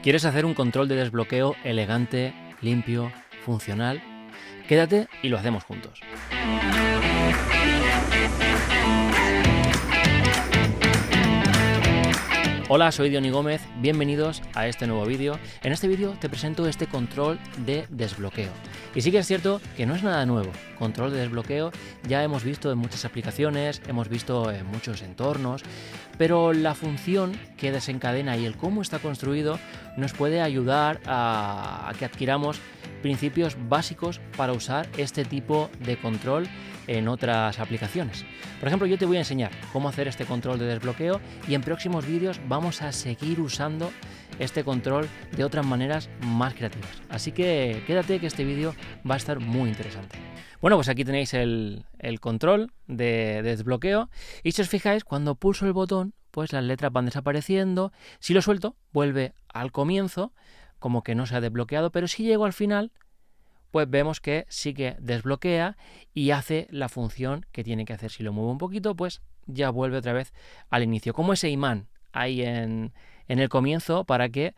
¿Quieres hacer un control de desbloqueo elegante, limpio, funcional? Quédate y lo hacemos juntos. Hola, soy Diony Gómez, bienvenidos a este nuevo vídeo. En este vídeo te presento este control de desbloqueo. Y sí que es cierto que no es nada nuevo. Control de desbloqueo ya hemos visto en muchas aplicaciones, hemos visto en muchos entornos, pero la función que desencadena y el cómo está construido nos puede ayudar a que adquiramos principios básicos para usar este tipo de control en otras aplicaciones. Por ejemplo, yo te voy a enseñar cómo hacer este control de desbloqueo y en próximos vídeos vamos a seguir usando este control de otras maneras más creativas. Así que quédate que este vídeo va a estar muy interesante. Bueno, pues aquí tenéis el control de desbloqueo y si os fijáis, cuando pulso el botón, pues las letras van desapareciendo. Si lo suelto, vuelve al comienzo, como que no se ha desbloqueado, pero si llego al final, pues vemos que sí que desbloquea y hace la función que tiene que hacer. Si lo muevo un poquito, pues ya vuelve otra vez al inicio, como ese imán ahí en el comienzo para que,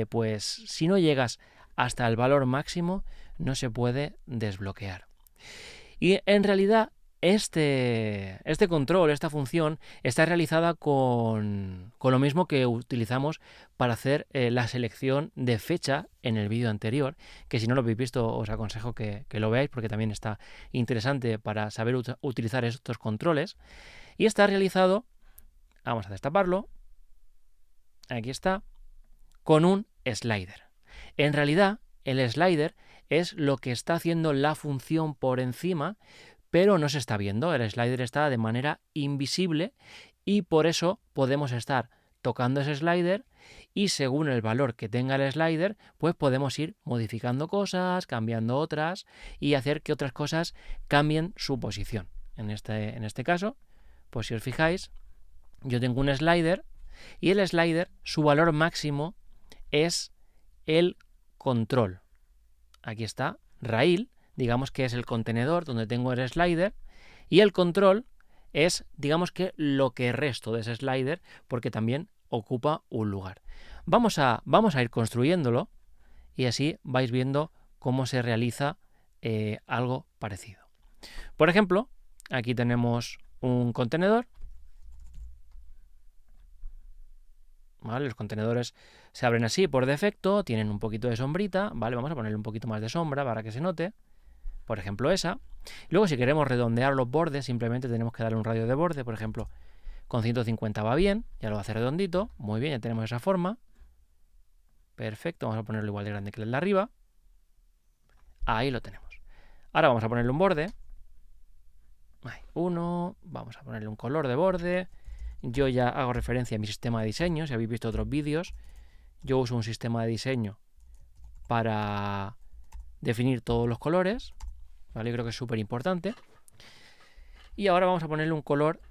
pues si no llegas hasta el valor máximo, no se puede desbloquear. Y en realidad este control, esta función, está realizada con lo mismo que utilizamos para hacer la selección de fecha en el vídeo anterior, que si no lo habéis visto os aconsejo que lo veáis porque también está interesante para saber utilizar estos controles. Y está realizado, vamos a destaparlo, aquí está, con un slider. En realidad el slider es lo que está haciendo la función por encima, pero no se está viendo. El slider está de manera invisible y por eso podemos estar tocando ese slider y según el valor que tenga el slider, pues podemos ir modificando cosas, cambiando otras y hacer que otras cosas cambien su posición. En este caso, pues si os fijáis, yo tengo un slider y el slider, su valor máximo es el control. Aquí está, raíl, digamos que es el contenedor donde tengo el slider, y el control es, digamos que lo que resto de ese slider, porque también ocupa un lugar. Vamos a ir construyéndolo y así vais viendo cómo se realiza algo parecido. Por ejemplo, aquí tenemos un contenedor. ¿Vale? Los contenedores se abren así por defecto, tienen un poquito de sombrita, ¿vale? Vamos a ponerle un poquito más de sombra para que se note. Por ejemplo, esa. Luego, si queremos redondear los bordes, simplemente tenemos que darle un radio de borde. Por ejemplo, con 150 va bien, ya lo hace redondito. Muy bien, ya tenemos esa forma. Perfecto, vamos a ponerlo igual de grande que el de arriba. Ahí lo tenemos. Ahora vamos a ponerle un borde. Ahí, uno. Vamos a ponerle un color de borde. Yo ya hago referencia a mi sistema de diseño, si habéis visto otros vídeos. Yo uso un sistema de diseño para definir todos los colores. ¿Vale? Creo que es súper importante. Y ahora vamos a ponerle un color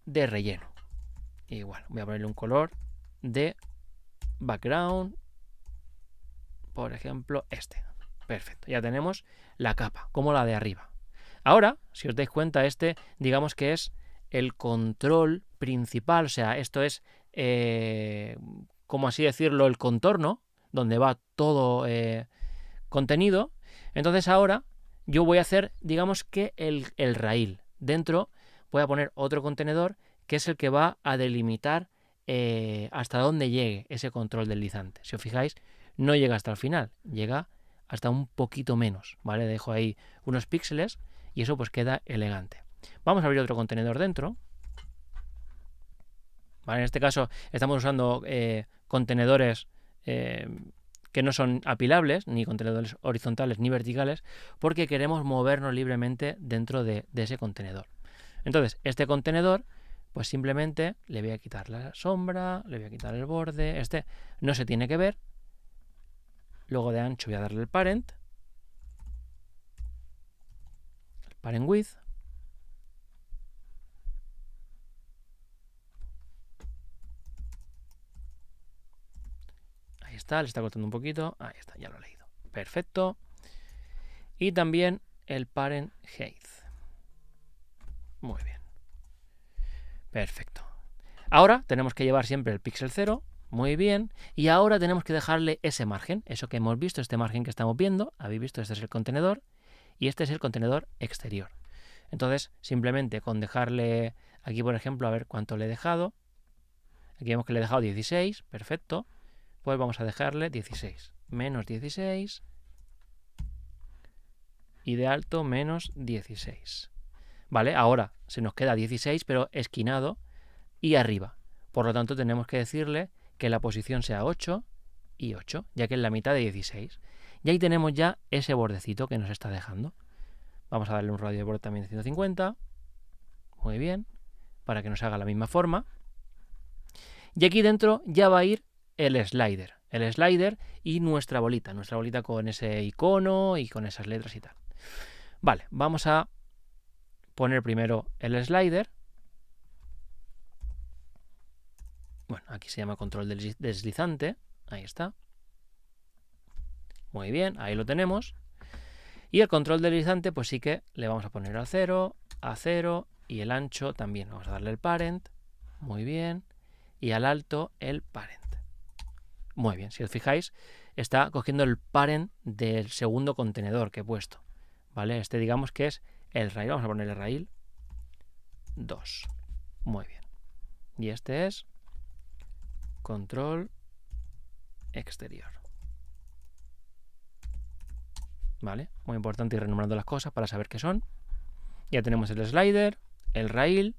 de relleno. Igual, voy a ponerle un color de background. Por ejemplo, este. Perfecto, ya tenemos la capa, como la de arriba. Ahora, si os dais cuenta, digamos que es el control principal. O sea, esto es, como así decirlo, el contorno, donde va todo contenido. Entonces ahora yo voy a hacer, digamos que el raíl. Dentro voy a poner otro contenedor que es el que va a delimitar hasta dónde llegue ese control deslizante. Si os fijáis, no llega hasta el final, llega hasta un poquito menos, ¿vale? Dejo ahí unos píxeles y eso pues queda elegante. Vamos a abrir otro contenedor dentro. ¿Vale? En este caso estamos usando contenedores que no son apilables, ni contenedores horizontales ni verticales, porque queremos movernos libremente dentro de ese contenedor. Entonces, este contenedor, pues simplemente le voy a quitar la sombra, le voy a quitar el borde, no se tiene que ver. Luego de ancho voy a darle el parent width. Ahí está, le está cortando un poquito. Ahí está, ya lo he leído. Perfecto. Y también el parent height. Muy bien. Perfecto. Ahora tenemos que llevar siempre el píxel 0 Muy bien. Y ahora tenemos que dejarle ese margen, eso que hemos visto, este margen que estamos viendo. Habéis visto, este es el contenedor y este es el contenedor exterior. Entonces, simplemente con dejarle aquí, por ejemplo, a ver cuánto le he dejado. Aquí vemos que le he dejado 16, perfecto. Pues vamos a dejarle 16. Menos 16. Y de alto menos 16. ¿Vale? Ahora se nos queda 16, pero esquinado y arriba. Por lo tanto, tenemos que decirle que la posición sea 8 y 8, ya que es la mitad de 16. Y ahí tenemos ya ese bordecito que nos está dejando. Vamos a darle un radio de borde también de 150. Muy bien. Para que nos haga la misma forma. Y aquí dentro ya va a ir el slider. El slider y nuestra bolita. Nuestra bolita con ese icono y con esas letras y tal. Vale, vamos a poner primero el slider. Bueno, aquí se llama control deslizante. Ahí está. Muy bien, ahí lo tenemos. Y el control deslizante, pues sí que le vamos a poner al 0, a 0 y el ancho también. Vamos a darle el parent. Muy bien. Y al alto el parent. Muy bien, si os fijáis, está cogiendo el parent del segundo contenedor que he puesto. ¿Vale? Este digamos que es el rail. Vamos a ponerle rail 2. Muy bien. Y este es control exterior. ¿Vale? Muy importante ir renombrando las cosas para saber qué son. Ya tenemos el slider, el rail.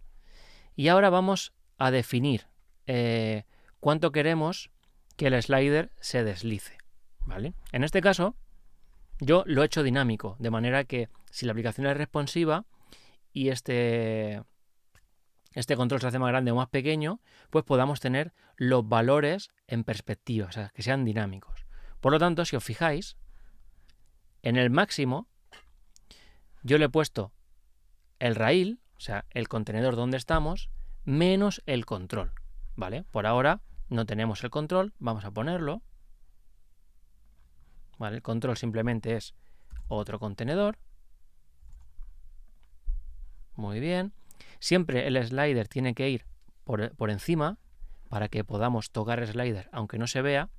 Y ahora vamos a definir cuánto queremos que el slider se deslice. ¿Vale? En este caso, yo lo he hecho dinámico, de manera que si la aplicación es responsiva y este control se hace más grande o más pequeño, pues podamos tener los valores en perspectiva, o sea, que sean dinámicos. Por lo tanto, si os fijáis, en el máximo yo le he puesto el rail, o sea, el contenedor donde estamos, menos el control, ¿vale? Por ahora no tenemos el control, vamos a ponerlo. ¿Vale? El control simplemente es otro contenedor. Muy bien. Siempre el slider tiene que ir por encima para que podamos tocar el slider aunque no se vea.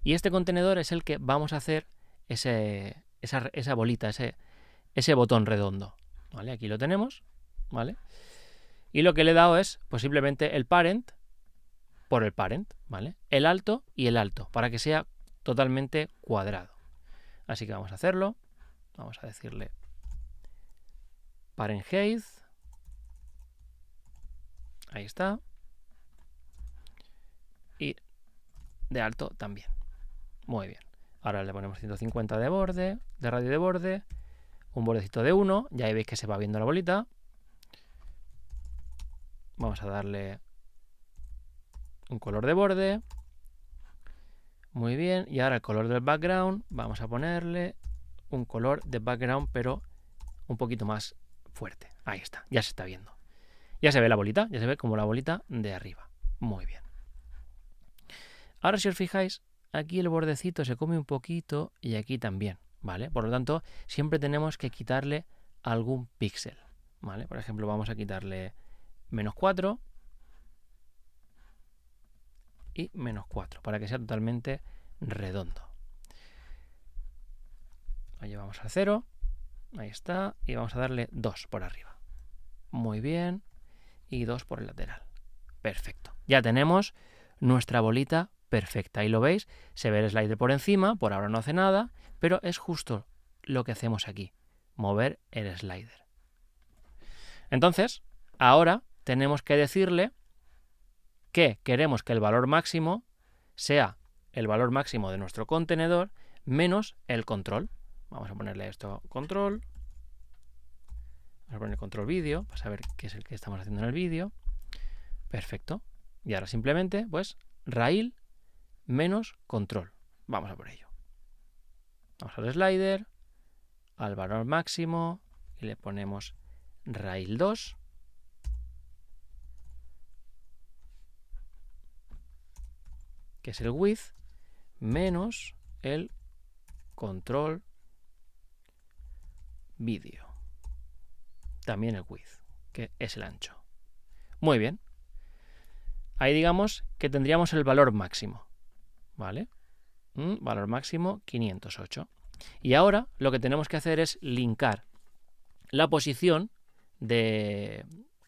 Y este contenedor es el que vamos a hacer esa bolita, ese botón redondo. ¿Vale? Aquí lo tenemos. ¿Vale? Y lo que le he dado es pues simplemente el parent por el parent. ¿Vale? El alto y el alto para que sea totalmente cuadrado. Así que vamos a hacerlo. Vamos a decirle parent height. Ahí está. Y de alto también. Muy bien. Ahora le ponemos 150 de borde, de radio de borde, un bordecito de 1. Ya ahí veis que se va viendo la bolita. Vamos a darle un color de borde. Muy bien. Y ahora el color del background. Vamos a ponerle un color de background, pero un poquito más fuerte. Ahí está. Ya se está viendo. Ya se ve la bolita. Ya se ve como la bolita de arriba. Muy bien. Ahora si os fijáis, aquí el bordecito se come un poquito y aquí también, ¿vale? Por lo tanto, siempre tenemos que quitarle algún píxel, ¿vale? Por ejemplo, vamos a quitarle -4 y -4 para que sea totalmente redondo. Lo llevamos a 0, ahí está, y vamos a darle 2 por arriba. Muy bien, y 2 por el lateral. Perfecto. Ya tenemos nuestra bolita perfecta. Ahí lo veis, se ve el slider por encima, por ahora no hace nada, pero es justo lo que hacemos aquí, mover el slider. Entonces, ahora tenemos que decirle que queremos que el valor máximo sea el valor máximo de nuestro contenedor menos el control. Vamos a ponerle esto control. Vamos a poner control vídeo para saber qué es el que estamos haciendo en el vídeo. Perfecto. Y ahora simplemente, pues, rail menos control. Vamos a por ello. Vamos al slider, al valor máximo y le ponemos rail 2. Que es el width menos el control vídeo. También el width, que es el ancho. Muy bien. ahí digamos que tendríamos el valor máximo, ¿vale? Valor máximo 508. Y ahora lo que tenemos que hacer es linkar la posición de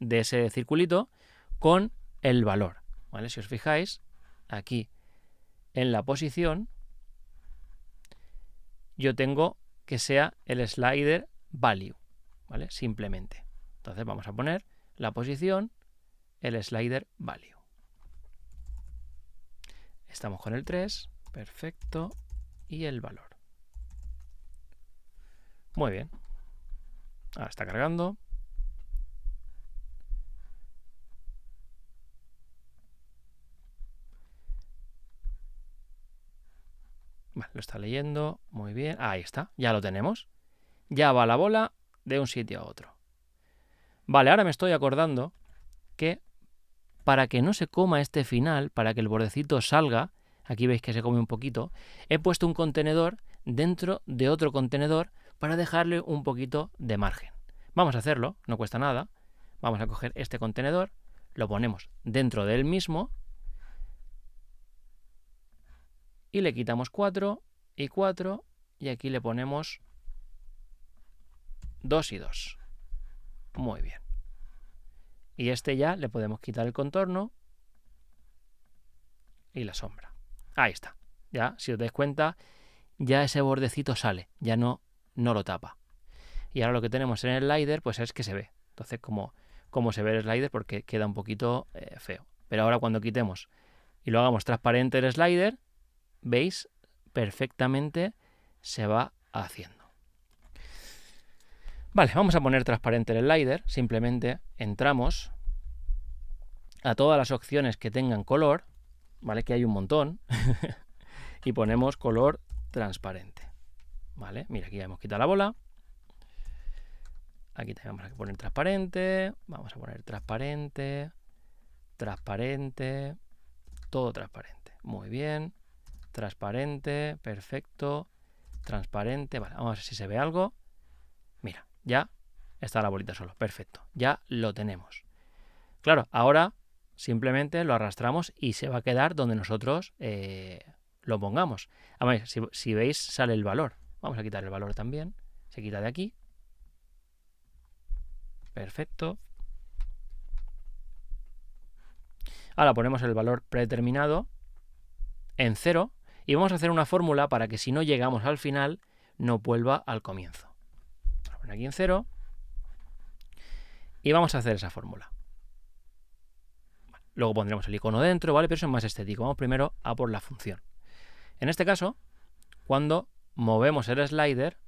ese circulito con el valor, ¿vale? Si os fijáis, aquí en la posición yo tengo que sea el slider value, ¿vale? Simplemente. Entonces vamos a poner la posición, el slider value. Estamos con el 3, perfecto, y el valor. Muy bien. Ahora está cargando. Vale, lo está leyendo. Muy bien. Ahí está. Ya lo tenemos. Ya va la bola de un sitio a otro. Vale, ahora me estoy acordando que para que no se coma este final, para que el bordecito salga, aquí veis que se come un poquito, he puesto un contenedor dentro de otro contenedor para dejarle un poquito de margen. Vamos a hacerlo, no cuesta nada. Vamos a coger este contenedor, lo ponemos dentro del mismo y le quitamos 4 y 4 y aquí le ponemos 2 y 2. Muy bien. Y este ya le podemos quitar el contorno y la sombra. Ahí está. Ya, si os dais cuenta, ya ese bordecito sale, ya no lo tapa. Y ahora lo que tenemos en el slider, pues es que se ve. Entonces, como se ve el slider, porque queda un poquito feo. Pero ahora cuando quitemos y lo hagamos transparente el slider, veis, perfectamente se va haciendo. Vale, vamos a poner transparente el slider. Simplemente entramos a todas las opciones que tengan color, ¿vale? Que hay un montón. Y ponemos color transparente. ¿Vale? Mira, aquí ya hemos quitado la bola. Aquí también vamos a poner transparente. Vamos a poner transparente. Transparente. Todo transparente. Muy bien. Transparente. Perfecto. Transparente. Vale, vamos a ver si se ve algo. Mira, ya está la bolita solo. Perfecto. Ya lo tenemos. Claro, ahora simplemente lo arrastramos y se va a quedar donde nosotros lo pongamos. A ver, si veis, sale el valor. Vamos a quitar el valor también. Se quita de aquí. Perfecto. Ahora ponemos el valor predeterminado en 0 y vamos a hacer una fórmula para que si no llegamos al final, no vuelva al comienzo. Vamos a poner aquí en 0 y vamos a hacer esa fórmula. Luego pondremos el icono dentro, ¿vale? Pero eso es más estético. Vamos primero a por la función. En este caso, cuando movemos el slider,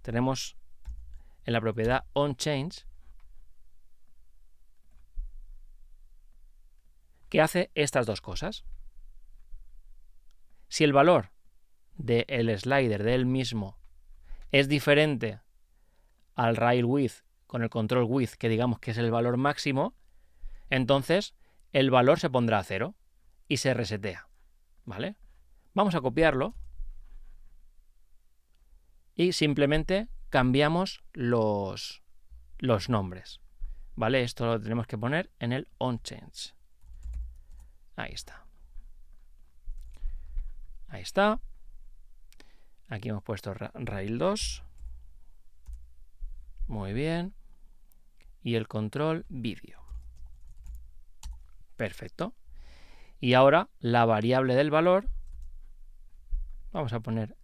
tenemos en la propiedad onChange que hace estas dos cosas. Si el valor del slider del mismo es diferente al rail width con el control width, que digamos que es el valor máximo, entonces el valor se pondrá a 0 y se resetea, ¿vale? Vamos a copiarlo y simplemente cambiamos los nombres, ¿vale? Esto lo tenemos que poner en el onChange. Ahí está. Ahí está. Aquí hemos puesto rail 2. Muy bien. Y el control vídeo. Perfecto. Y ahora la variable del valor, vamos a poner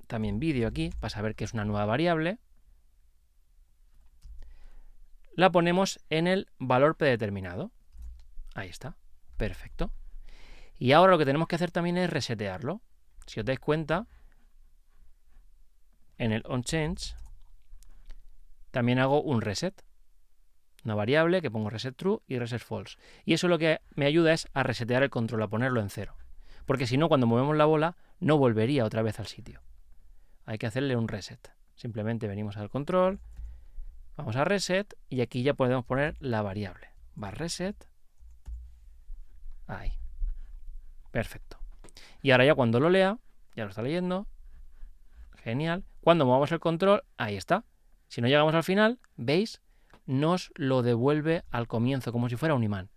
también vídeo aquí para saber que es una nueva variable. La ponemos en el valor predeterminado. Ahí está. Perfecto. Y ahora lo que tenemos que hacer también es resetearlo. Si os dais cuenta, en el onChange también hago un reset. Una variable que pongo reset true y reset false. Y eso lo que me ayuda es a resetear el control, a ponerlo en 0. Porque si no, cuando movemos la bola, no volvería otra vez al sitio. Hay que hacerle un reset. Simplemente venimos al control, vamos a reset y aquí ya podemos poner la variable. Va reset. Ahí. Perfecto. Y ahora ya cuando lo lea, ya lo está leyendo. Genial. Cuando movamos el control, ahí está. Si no llegamos al final, ¿veis? Nos lo devuelve al comienzo, como si fuera un imán.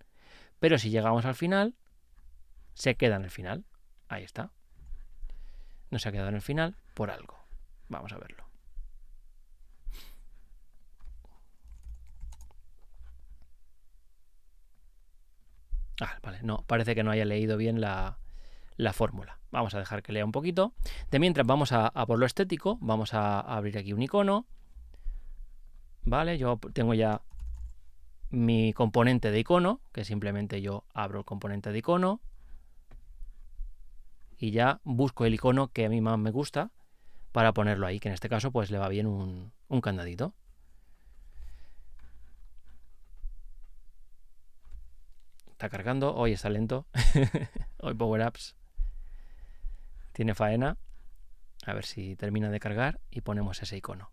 pero si llegamos al final, se queda en el final. Ahí está. No se ha quedado en el final por algo. Vamos a verlo. Vale, no, parece que no haya leído bien la fórmula. Vamos a dejar que lea un poquito. De mientras vamos a por lo estético, vamos a abrir aquí un icono. Vale, yo tengo ya mi componente de icono, que simplemente yo abro el componente de icono y ya busco el icono que a mí más me gusta para ponerlo ahí, que en este caso pues le va bien un candadito. Está cargando, hoy está lento. Hoy Power Apps tiene faena. A ver si termina de cargar y ponemos ese icono.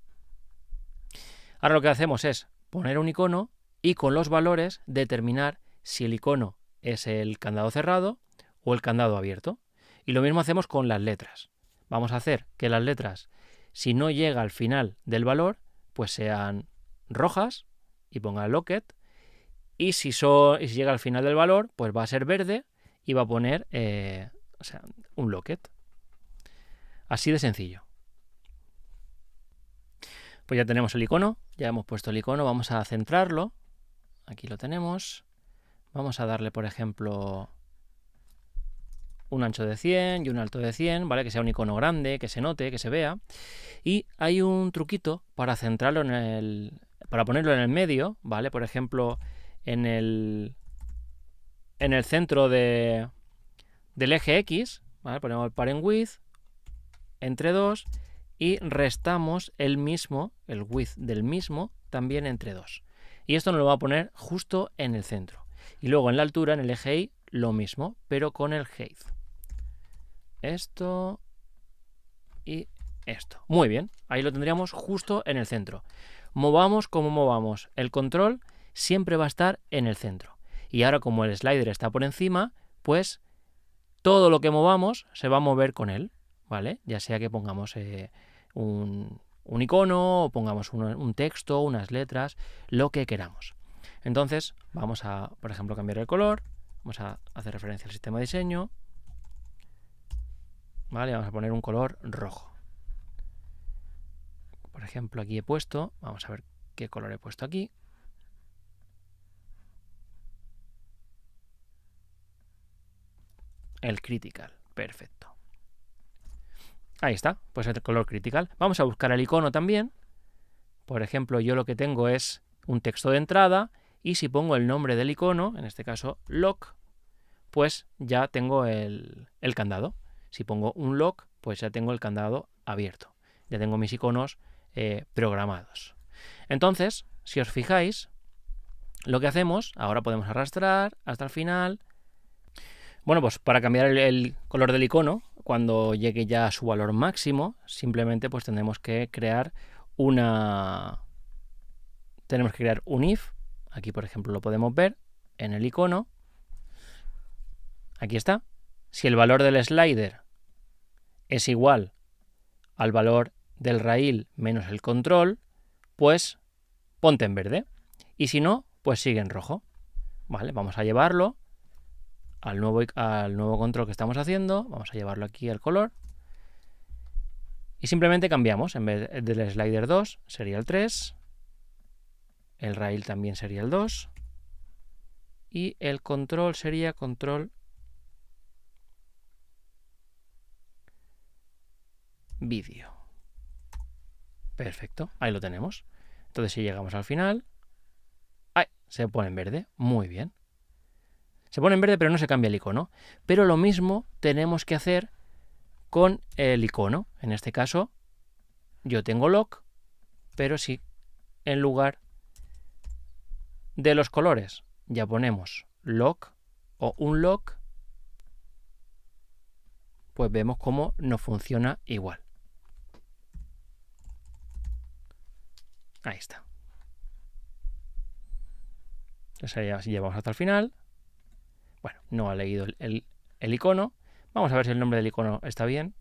Ahora lo que hacemos es poner un icono y con los valores determinar si el icono es el candado cerrado o el candado abierto. Y lo mismo hacemos con las letras. Vamos a hacer que las letras, si no llega al final del valor, pues sean rojas y ponga locket. Y si llega al final del valor, pues va a ser verde y va a poner un locket. Así de sencillo. Pues ya tenemos el icono, ya hemos puesto el icono, vamos a centrarlo. Aquí lo tenemos. Vamos a darle, por ejemplo, un ancho de 100 y un alto de 100, ¿vale? Que sea un icono grande, que se note, que se vea. Y hay un truquito para centrarlo para ponerlo en el medio, ¿vale? Por ejemplo, en el centro del eje X, ¿vale? Ponemos el parent width entre 2 y restamos el width del mismo también entre 2. Y esto nos lo va a poner justo en el centro. Y luego en la altura, en el eje Y, lo mismo, pero con el height. Esto y esto. Muy bien, ahí lo tendríamos justo en el centro. Movamos como movamos, el control siempre va a estar en el centro. Y ahora como el slider está por encima, pues todo lo que movamos se va a mover con él, ¿vale? Ya sea que pongamos un icono o pongamos un texto, unas letras, lo que queramos. Entonces vamos a, por ejemplo, cambiar el color. Vamos a hacer referencia al sistema de diseño. Vale, vamos a poner un color rojo. Por ejemplo, aquí he puesto, vamos a ver qué color he puesto aquí. El critical, perfecto. Ahí está, pues el color critical. Vamos a buscar el icono también. Por ejemplo, yo lo que tengo es un texto de entrada y si pongo el nombre del icono, en este caso lock, pues ya tengo el candado. Si pongo un lock, pues ya tengo el candado abierto. Ya tengo mis iconos programados. Entonces, si os fijáis, lo que hacemos, ahora podemos arrastrar hasta el final. Bueno, pues para cambiar el color del icono, cuando llegue ya a su valor máximo, simplemente pues tenemos que crear un if. Aquí, por ejemplo, lo podemos ver en el icono. Aquí está. Si el valor del slider es igual al valor del rail menos el control, pues ponte en verde. Y si no, pues sigue en rojo. Vale, vamos a llevarlo al nuevo control que estamos haciendo. Vamos a llevarlo aquí al color. Y simplemente cambiamos. En vez del slider 2 sería el 3. El rail también sería el 2. Y el control sería control vídeo. Perfecto, ahí lo tenemos. Entonces si llegamos al final, ¡ay!, se pone en verde. Muy bien. Se pone en verde pero no se cambia el icono. Pero lo mismo tenemos que hacer con el icono. En este caso, yo tengo lock, pero si en lugar de los colores ya ponemos lock o un lock, pues vemos cómo no funciona igual. Ahí está. Entonces así llevamos hasta el final. Bueno, no ha leído el icono. Vamos a ver si el nombre del icono está bien,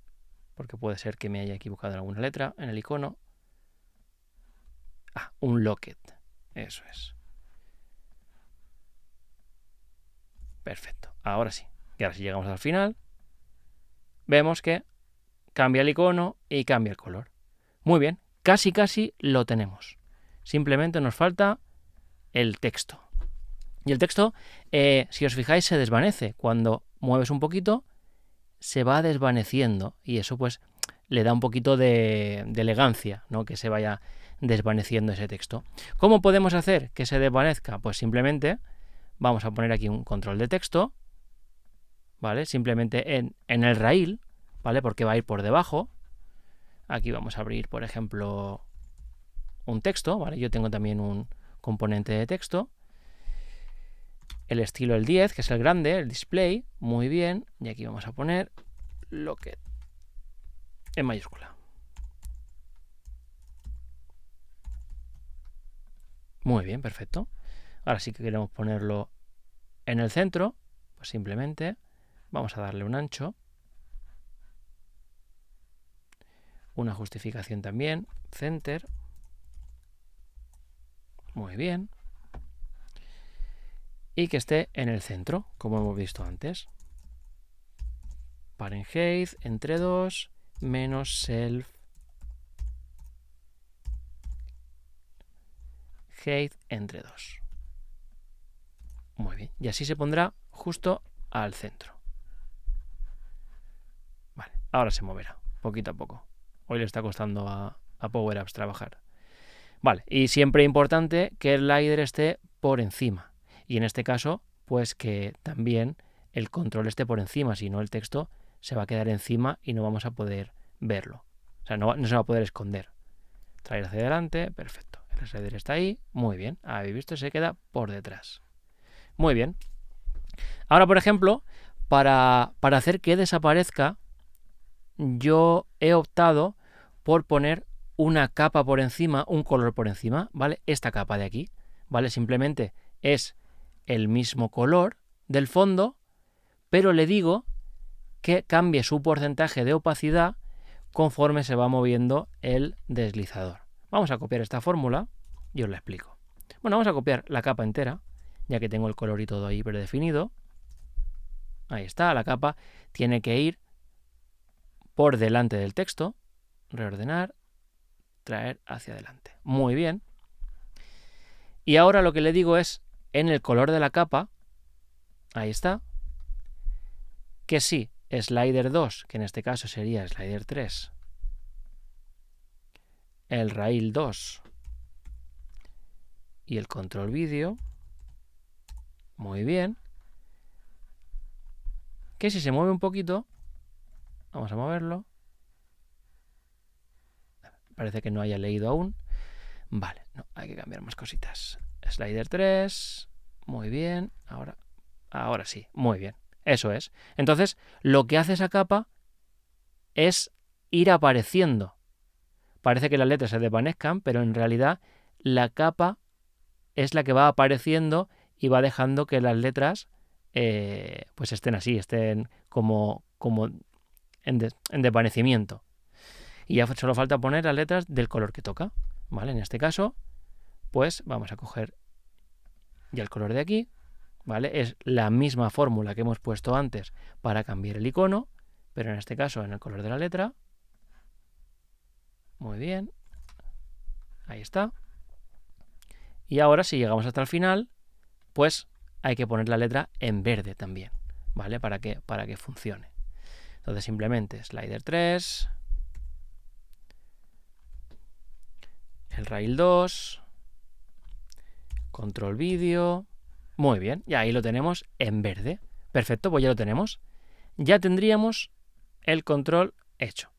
porque puede ser que me haya equivocado en alguna letra en el icono. Un locket. Eso es. Perfecto, ahora sí. Y ahora si llegamos al final, vemos que cambia el icono y cambia el color. Muy bien, casi lo tenemos. Simplemente nos falta el texto. Y el texto, si os fijáis, se desvanece. Cuando mueves un poquito, se va desvaneciendo y eso pues le da un poquito de elegancia, ¿no? Que se vaya desvaneciendo ese texto. ¿Cómo podemos hacer que se desvanezca? Pues simplemente vamos a poner aquí un control de texto, ¿vale? Simplemente en el raíl, ¿vale? Porque va a ir por debajo. Aquí vamos a abrir, por ejemplo, un texto, ¿vale? Yo tengo también un componente de texto. El estilo el 10, que es el grande, el display, muy bien. Y aquí vamos a poner Locket en mayúscula. Muy bien, perfecto. Ahora sí que queremos ponerlo en el centro, pues simplemente vamos a darle un ancho. Una justificación también, center. Muy bien. Y que esté en el centro, como hemos visto antes. Parent height entre 2 menos self height entre 2. Muy bien. Y así se pondrá justo al centro. Vale, ahora se moverá, poquito a poco. Hoy le está costando a Power Apps trabajar. Vale, y siempre importante que el slider esté por encima. Y en este caso, pues que también el control esté por encima, si no el texto se va a quedar encima y no vamos a poder verlo. O sea, no se va a poder esconder. Traer hacia adelante, perfecto. El slider está ahí, muy bien. Habéis visto, se queda por detrás. Muy bien. Ahora, por ejemplo, para hacer que desaparezca, yo he optado por poner una capa por encima, un color por encima, ¿vale? Esta capa de aquí, ¿vale? Simplemente es el mismo color del fondo, pero le digo que cambie su porcentaje de opacidad conforme se va moviendo el deslizador. Vamos a copiar esta fórmula y os la explico. Bueno, vamos a copiar la capa entera, ya que tengo el color y todo ahí predefinido. Ahí está, la capa tiene que ir por delante del texto, reordenar, traer hacia adelante. Muy bien. Y ahora lo que le digo es, en el color de la capa, ahí está, que sí, slider 2, que en este caso sería slider 3, el raíl 2 y el control vídeo, muy bien, que si se mueve un poquito, vamos a moverlo, parece que no haya leído aún, vale, no, hay que cambiar más cositas, slider 3, muy bien, ahora sí, muy bien, eso es. Entonces, lo que hace esa capa es ir apareciendo. Parece que las letras se desvanezcan, pero en realidad la capa es la que va apareciendo y va dejando que las letras pues estén así, estén como en desvanecimiento. Y ya solo falta poner las letras del color que toca, ¿vale? En este caso, pues vamos a coger ya el color de aquí, ¿vale? Es la misma fórmula que hemos puesto antes para cambiar el icono, pero en este caso en el color de la letra. Muy bien. Ahí está. Y ahora si llegamos hasta el final, pues hay que poner la letra en verde también, ¿vale? Para que funcione. Entonces simplemente slider 3, el raíl 2, control vídeo. Muy bien, y ahí lo tenemos en verde. Perfecto, pues ya lo tenemos. Ya tendríamos el control hecho.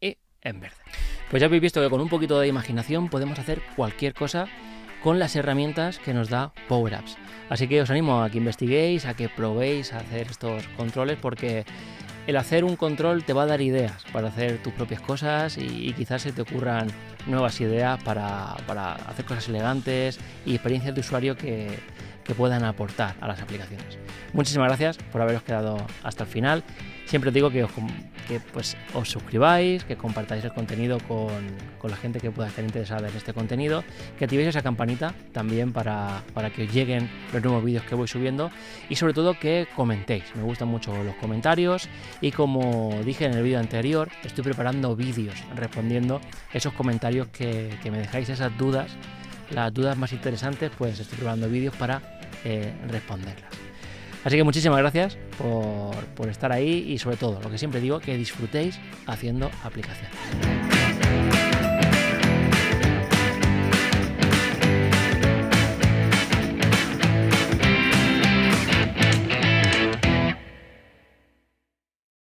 Y en verde. Pues ya habéis visto que con un poquito de imaginación podemos hacer cualquier cosa con las herramientas que nos da Power Apps. Así que os animo a que investiguéis, a que probéis a hacer estos controles, porque el hacer un control te va a dar ideas para hacer tus propias cosas y quizás se te ocurran nuevas ideas para hacer cosas elegantes y experiencias de usuario que puedan aportar a las aplicaciones. Muchísimas gracias por haberos quedado hasta el final. siempre os digo que pues, os suscribáis, que compartáis el contenido con la gente que pueda estar interesada en este contenido, que activéis esa campanita también para que os lleguen los nuevos vídeos que voy subiendo, y sobre todo que comentéis. Me gustan mucho los comentarios, y como dije en el vídeo anterior, estoy preparando vídeos respondiendo esos comentarios que me dejáis, esas dudas, las dudas más interesantes, pues estoy preparando vídeos para responderlas. Así que muchísimas gracias por estar ahí, y sobre todo, lo que siempre digo, que disfrutéis haciendo aplicaciones.